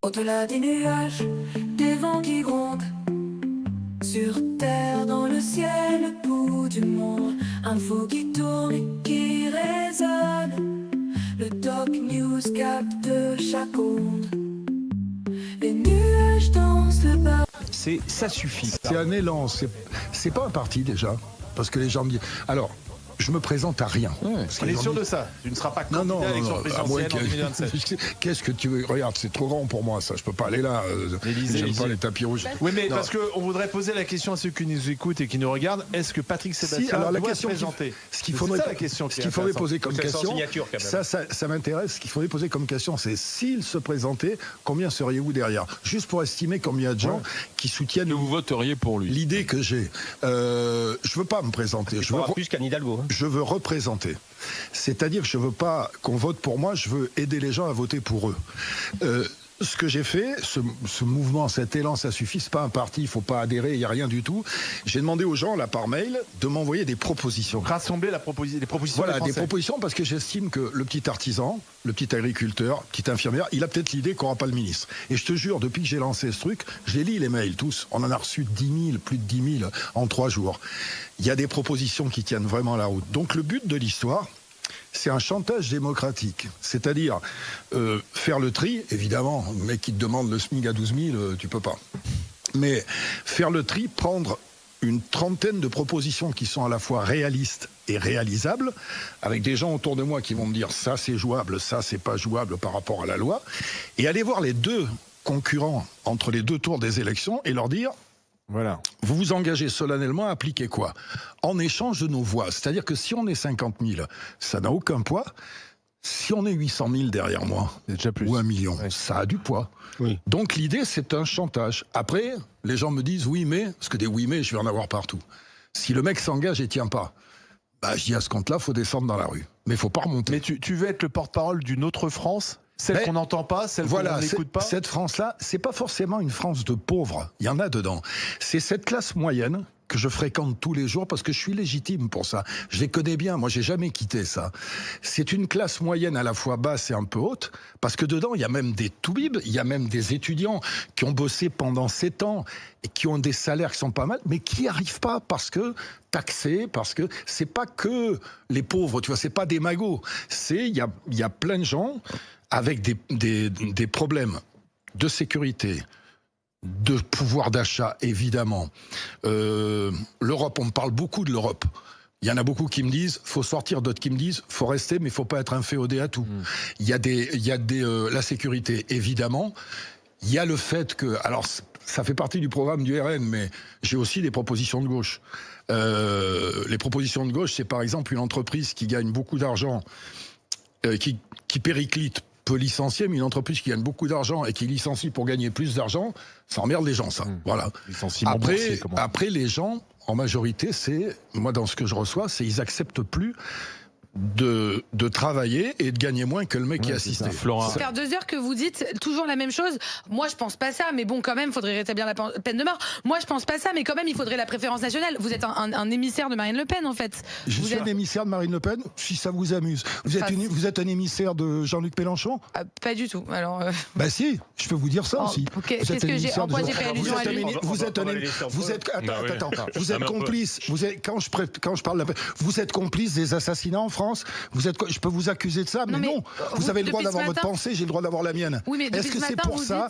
Au-delà des nuages, des vents qui grondent. Sur terre, dans le ciel, le pouls du monde. Info qui tourne et qui résonne. Le Doc News capte chaque onde. Les nuages dansent le bas. Ça suffit. C'est un élan, c'est pas un parti déjà. Parce que les gens me disent. Alors, je me présente à rien. Ouais. On est sûr de ça. Tu ne seras pas candidat à l'élection présidentielle en 2027. Qu'est-ce que tu veux? Regarde, c'est trop grand pour moi, ça. Je peux pas aller là. J'aime pas les tapis rouges. Oui, mais Non. parce qu'on voudrait poser la question à ceux qui nous écoutent et qui nous regardent. Est-ce que Patrick Sébastien alors la doit question se présenter? ce qu'il faudrait poser comme question, ça m'intéresse. Ce qu'il faudrait poser comme question, c'est s'il se présentait, combien seriez-vous derrière? Juste pour estimer combien de gens qui soutiennent. Que vous voteriez pour lui. L'idée que j'ai, je veux pas me présenter. Je veux plus qu'Anne Hidalgo. Je veux représenter. C'est-à-dire que je veux pas qu'on vote pour moi, je veux aider les gens à voter pour eux. Ce que j'ai fait, ce mouvement, cet élan, ça suffit, c'est pas un parti, il faut pas adhérer, il n'y a rien du tout. J'ai demandé aux gens, là, par mail, de m'envoyer des propositions. Rassembler les propositions. Voilà, des des propositions, parce que j'estime que le petit artisan, le petit agriculteur, petite infirmière, il a peut-être l'idée qu'on n'aura pas le ministre. Et je te jure, depuis que j'ai lancé ce truc, je les lis, les mails, tous. On en a reçu 10 000, plus de 10 000 en 3 jours. Il y a des propositions qui tiennent vraiment la route. Donc le but de l'histoire, c'est un chantage démocratique. C'est-à-dire faire le tri, évidemment, le mec qui te demande le SMIC à 12 000, tu peux pas. Mais faire le tri, prendre une trentaine de propositions qui sont à la fois réalistes et réalisables, avec des gens autour de moi qui vont me dire ça c'est jouable, ça c'est pas jouable par rapport à la loi, et aller voir les deux concurrents entre les deux tours des élections et leur dire Voilà. vous vous engagez solennellement à appliquer quoi? En échange de nos voix. C'est-à-dire que si on est 50 000, ça n'a aucun poids. Si on est 800 000 derrière moi, Déjà plus. ou 1 million, ça a du poids. Oui. Donc l'idée, c'est un chantage. Après, les gens me disent oui mais, parce que des oui mais, je vais en avoir partout. Si le mec s'engage et tient pas, bah, je dis à ce compte-là, faut descendre dans la rue. Mais faut pas remonter. Mais tu veux être le porte-parole d'une autre France? Celle Mais qu'on n'entend pas, celle voilà, qu'on n'écoute pas? cette France-là, c'est pas forcément une France de pauvres. Il y en a dedans. C'est cette classe moyenne que je fréquente tous les jours parce que je suis légitime pour ça. Je les connais bien. Moi, j'ai jamais quitté ça. C'est une classe moyenne à la fois basse et un peu haute parce que dedans, il y a même des toubibs, il y a même des étudiants qui ont bossé pendant 7 ans et qui ont des salaires qui sont pas mal, mais qui n'y arrivent pas parce que taxés, parce que c'est pas que les pauvres, tu vois, c'est pas des magots. Il y a plein de gens avec des problèmes de sécurité, de pouvoir d'achat, évidemment. L'Europe, on me parle beaucoup de l'Europe. Il y en a beaucoup qui me disent, faut sortir, d'autres qui me disent, faut rester, mais faut pas être inféodé à tout. Il y a la sécurité, évidemment. Il y a le fait que, alors, ça fait partie du programme du RN, mais j'ai aussi des propositions de gauche. Les propositions de gauche, c'est par exemple une entreprise qui gagne beaucoup d'argent, qui périclite, peut licencier, mais une entreprise qui gagne beaucoup d'argent et qui licencie pour gagner plus d'argent, ça emmerde les gens, ça. Voilà. Après, les gens, en majorité, moi, dans ce que je reçois, c'est ils acceptent plus de travailler et de gagner moins que le mec qui est assisté. Florent. Ça fait 2 heures que vous dites toujours la même chose. Moi, je pense pas ça, mais bon, quand même, il faudrait rétablir la peine de mort. Moi, je pense pas ça, mais quand même, il faudrait la préférence nationale. Vous êtes un émissaire de Marine Le Pen, en fait. Je suis un émissaire de Marine Le Pen, si ça vous amuse. Vous êtes un émissaire de Jean-Luc Mélenchon? Pas du tout. Alors. Bah si, je peux vous dire ça aussi. Qu'est-ce que j'ai fait allusion à lui? Vous êtes complice. Quand je parle, vous êtes complice des assassinats en France. Je peux vous accuser de ça, mais non. Vous avez le droit d'avoir votre pensée, j'ai le droit d'avoir la mienne. Oui, mais est-ce que c'est pour ça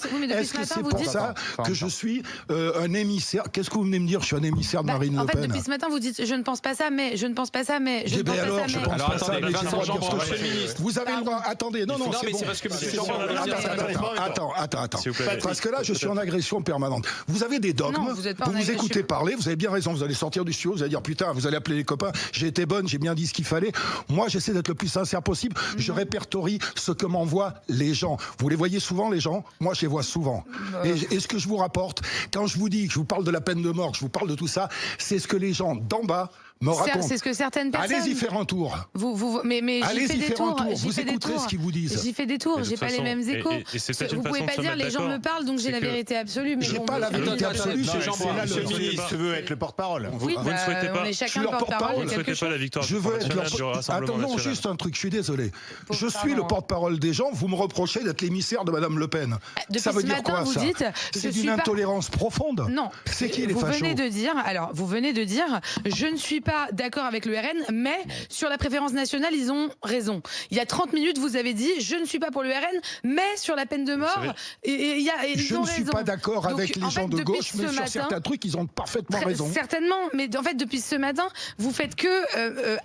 que je suis un émissaire? Qu'est-ce que vous venez me dire? Je suis un émissaire de Marine Le Pen. Depuis ce matin, vous dites je ne pense pas ça, mais je ne pense pas ça, mais je ne pense pas ça, mais. Je pense pas ça, mais j'ai le droit de dire ce que je fais. Vous avez le droit. Attendez, non, c'est bon. parce que Attends. Parce que là, je suis en agression permanente. Vous avez des dogmes. Vous vous écoutez parler. Vous avez bien raison. Vous allez sortir du studio. Vous allez dire putain. Vous allez appeler les copains. J'ai été bonne. J'ai bien dit ce qu'il fallait. Moi, j'essaie d'être le plus sincère possible. Je répertorie ce que m'envoient les gens. Vous les voyez souvent, les gens? Moi, je les vois souvent. Et ce que je vous rapporte, quand je vous dis que je vous parle de la peine de mort, que je vous parle de tout ça, c'est ce que les gens d'en bas me raconte. C'est ce que certaines personnes. Allez-y faire un tour. Mais j'y fais Allez-y des faire un tours. tour. J'y Vous fais des écouterez tours. ce qu'ils vous disent. J'y fais des tours. Mais de J'ai toute pas les façon, mêmes échos. et c'est peut-être une Vous pouvez façon pas de se dire mettre les gens me d'accord. parlent donc j'ai C'est la que- vérité absolue. Mais J'ai bon, pas la vous- vérité vous- absolue. Non, c'est là Monsieur le- le ministre veut être le porte-parole. Oui, Vous ne souhaitez pas. on est Je suis chacun leur porte-parole porte-parole, Vous de ne quelque souhaitez pas chose. la victoire Je du veux Front être National, du Rassemblement Attends, non, National. juste un truc, je suis désolé. Je suis Pardon. le porte-parole des gens, vous me reprochez d'être l'émissaire de Madame Le Pen. Depuis Ça veut ce dire matin, quoi, vous ça dites, je C'est suis d'une pas- intolérance profonde. Non. C'est qui les vous fachos venez de dire, je ne suis pas d'accord avec le RN, mais sur la préférence nationale, ils ont raison. Il y a 30 minutes, vous avez dit, je ne suis pas pour le RN, mais sur la peine de mort, savez, ils Je ont ne suis raison. pas d'accord Donc, avec les en fait, gens de depuis gauche, mais ce sur matin, certains trucs, ils ont parfaitement raison. Certainement, mais en fait, depuis ce matin, vous faites que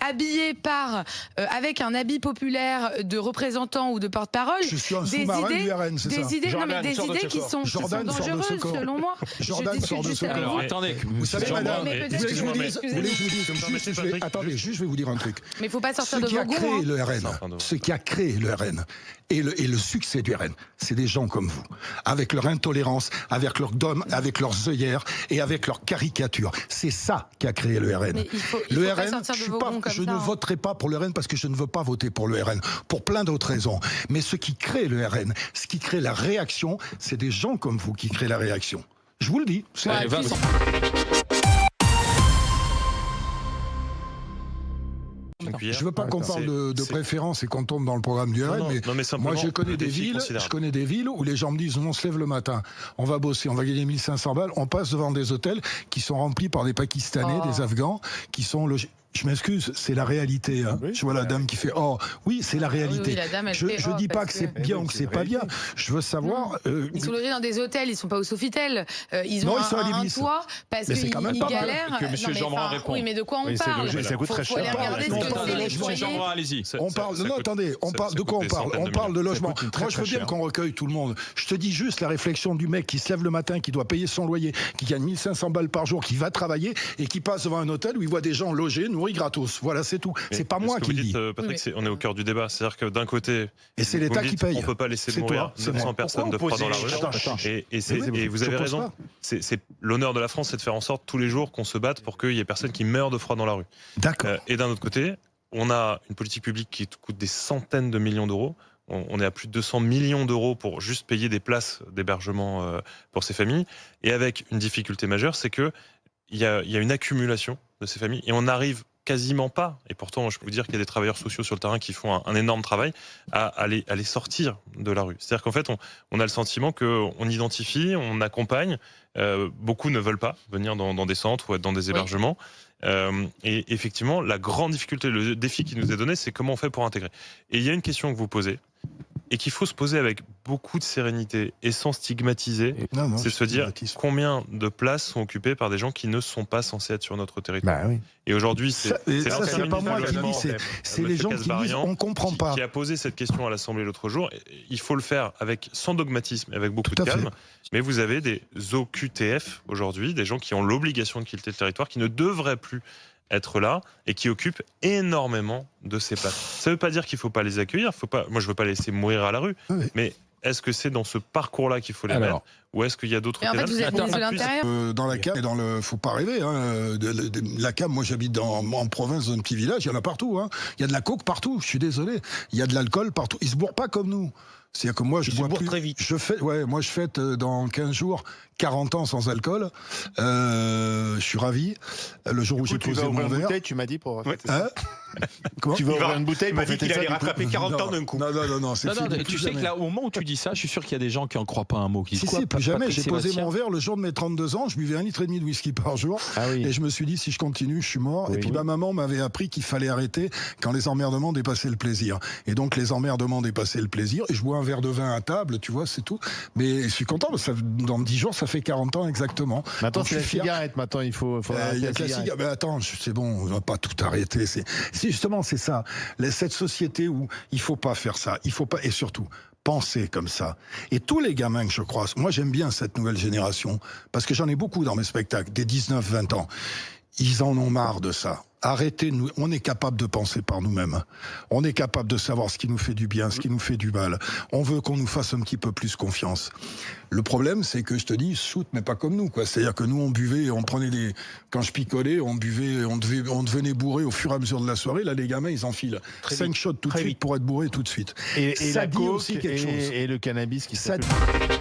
habillé par, avec un habit populaire de représentant ou de porte-parole, Je suis un des sous-marin idées, du RN, c'est ça. des idées, non, mais Jordan, des sors de idées ce qui corps. sont Jordan, sors de ce dangereuses, corps. selon moi. Jordan, Je sors de discute ce juste corps. avec Alors, vous. attendez, Vous savez, Jean-Marc, madame, mais et- peut-être vous voulez que je vous excusez-moi, dise, excusez-moi. attendez, juste je vais vous dire un truc. Mais il faut pas sortir Ce de qui vos a gonds. créé hein. le RN, Enfin, de- ce qui a créé le RN et le succès du RN, c'est des gens comme vous, avec leur intolérance, avec leur dogme, avec leurs œillères et avec leurs caricatures. C'est ça qui a créé le RN. Mais il faut Le pas RN, sortir de vos gonds comme je ça, ne hein. voterai pas pour le RN parce que je ne veux pas voter pour le RN, pour plein d'autres raisons. Mais ce qui crée le RN, ce qui crée la réaction, c'est des gens comme vous qui créent la réaction. Je vous le dis. c'est- Ouais, Allez, Vincent. Je veux pas qu'on parle de préférence et qu'on tombe dans le programme du RN, mais simplement, moi je connais le des défi est villes, considérable. je connais des villes où les gens me disent on se lève le matin, on va bosser, on va gagner 1500 balles, on passe devant des hôtels qui sont remplis par des Pakistanais, Oh. des Afghans qui sont logés. Je m'excuse, c'est la réalité. Hein. Oui, je vois la dame qui fait oh, oui, c'est la réalité. Oui, la dame, elle je fait, je oh, dis pas parce que c'est que- bien oui, ou que c'est c'est la pas bien. réalité. Je veux savoir. Ils sont logés dans des hôtels, ils sont pas au Sofitel. Ils ont Non, ils sont à un l'Ibis. toit parce Mais c'est quand même qu'ils pas mal galèrent. que monsieur Non, mais Jean-Brun enfin, répond. Oui, mais de quoi on Oui, c'est parle logique, ça coûte très Faut aller cher. regarder ce On que parle c'est de les logement. foyers. Jean-Brun, allez-y. On parle, non, attendez, on parle de coûte quoi on des parle centaines On de parle de millions. logement. Ça coûte très, Moi, je veux très bien cher. qu'on recueille tout le monde. Je te dis juste la réflexion du mec qui se lève le matin, qui doit payer son loyer, qui gagne 1500 balles par jour, qui va travailler et qui passe devant un hôtel où il voit des gens logés, nourris gratos. Voilà, c'est tout. C'est pas moi Ce que qui vous le dis. dites, Patrick, Oui. on est au cœur du débat. C'est-à-dire que d'un côté, Et c'est vous l'État me qui dites, paye. on peut pas laisser C'est mourir toi, c'est 900 moi. personnes de froid dans la rue. Attends. Et vous Je avez pose raison. pas. C'est l'honneur de la France, c'est de faire en sorte tous les jours qu'on se batte pour qu'il y ait personne qui meure de froid dans la rue. D'accord. Et d'un autre côté, on a une politique publique qui coûte des centaines de millions d'euros. On est à plus de 200 millions d'euros pour juste payer des places d'hébergement pour ces familles. Et avec une difficulté majeure, c'est que il y a une accumulation de ces familles et on n'arrive quasiment pas, et pourtant je peux vous dire qu'il y a des travailleurs sociaux sur le terrain qui font un énorme travail, à les sortir de la rue. C'est-à-dire qu'en fait, on a le sentiment qu'on identifie, on accompagne, beaucoup ne veulent pas venir dans des centres ou être dans des hébergements. Et effectivement, la grande difficulté, le défi qui nous est donné, c'est comment on fait pour intégrer. Et il y a une question que vous posez, et qu'il faut se poser avec beaucoup de sérénité et sans stigmatiser, Non, c'est je se dire stigmatise. combien de places sont occupées par des gens qui ne sont pas censés être sur notre territoire. Bah oui. Et aujourd'hui, c'est Ça, et ça, l'ancien c'est pas ministre moi du qui Logement, dis, c'est les Monsieur gens qui disent Kasbarian, on comprend pas. qui a posé cette question à l'Assemblée l'autre jour. Il faut le faire sans dogmatisme et avec beaucoup Tout de à calme. Mais vous avez des OQTF aujourd'hui, des gens qui ont l'obligation de quitter le territoire, qui ne devraient plus être là et qui occupent énormément de ces places. Ça ne veut pas dire qu'il ne faut pas les accueillir. Moi, je ne veux pas les laisser mourir à la rue. Oui. Mais est-ce que c'est dans ce parcours-là qu'il faut les Alors. mettre ou est-ce qu'il y a d'autres Et en fait, vous êtes Attends, ministre de l'Intérieur. Dans la CAM, et faut pas rêver. Hein, la CAM, moi j'habite en province, dans un petit village, il y en a partout. Hein. Il y a de la coke partout, je suis désolé. Il y a de l'alcool partout. Ils se bourrent pas comme nous. C'est-à-dire que moi, je bois plus. très vite. Moi, je fête dans 15 jours 40 ans sans alcool. Je suis ravi. Le jour où j'ai Tu vas posé ouvrir mon une verre. bouteille, tu m'as dit pour. Hein Comment Tu vas ouvrir une bouteille Il m'a pour dit qu'il fêter ça, allait du coup. rattraper 40 ans d'un coup. Non, c'est Non, non, fini, tu plus sais que jamais. là, au moment où tu dis ça, je suis sûr qu'il y a des gens qui en croient pas un mot. Qui Si, disent, si, quoi, plus jamais. Patrick J'ai posé Sébastien mon verre le jour de mes 32 ans. Je buvais 1,5 litre de whisky par jour. Ah oui. Et je me suis dit, si je continue, je suis mort. Oui, et puis oui. ma maman m'avait appris qu'il fallait arrêter quand les emmerdements dépassaient le plaisir. Et donc les emmerdements dépassaient le plaisir. Et je bois un verre de vin à table, tu vois, c'est tout. Mais je suis content, parce que dans 10 jours, ça fait 40 ans exactement. Maintenant, Donc, c'est je la suis fier. cigarette. Maintenant, il faut Il arrêter y a la que la cigarette. cigarette. Mais attends, c'est bon, on va pas tout arrêter. C'est justement, c'est ça. Cette société où il faut pas faire ça. Il faut pas, et surtout, penser comme ça. Et tous les gamins que je croise, moi j'aime bien cette nouvelle génération, parce que j'en ai beaucoup dans mes spectacles, des 19-20 ans. Ils en ont marre de ça. Arrêtez, on est capable de penser par nous-mêmes. On est capable de savoir ce qui nous fait du bien, ce qui nous fait du mal. On veut qu'on nous fasse un petit peu plus confiance. Le problème, c'est que je te dis, shoot, mais pas comme nous, quoi. C'est-à-dire que nous, on buvait, on prenait quand je picolais, on buvait, on devenait bourré au fur et à mesure de la soirée. Là, les gamins, ils enfilent 5 shots tout de suite pour être bourré tout de suite. Et ça la dit coke aussi quelque chose. et le cannabis qui Ça s'appelle.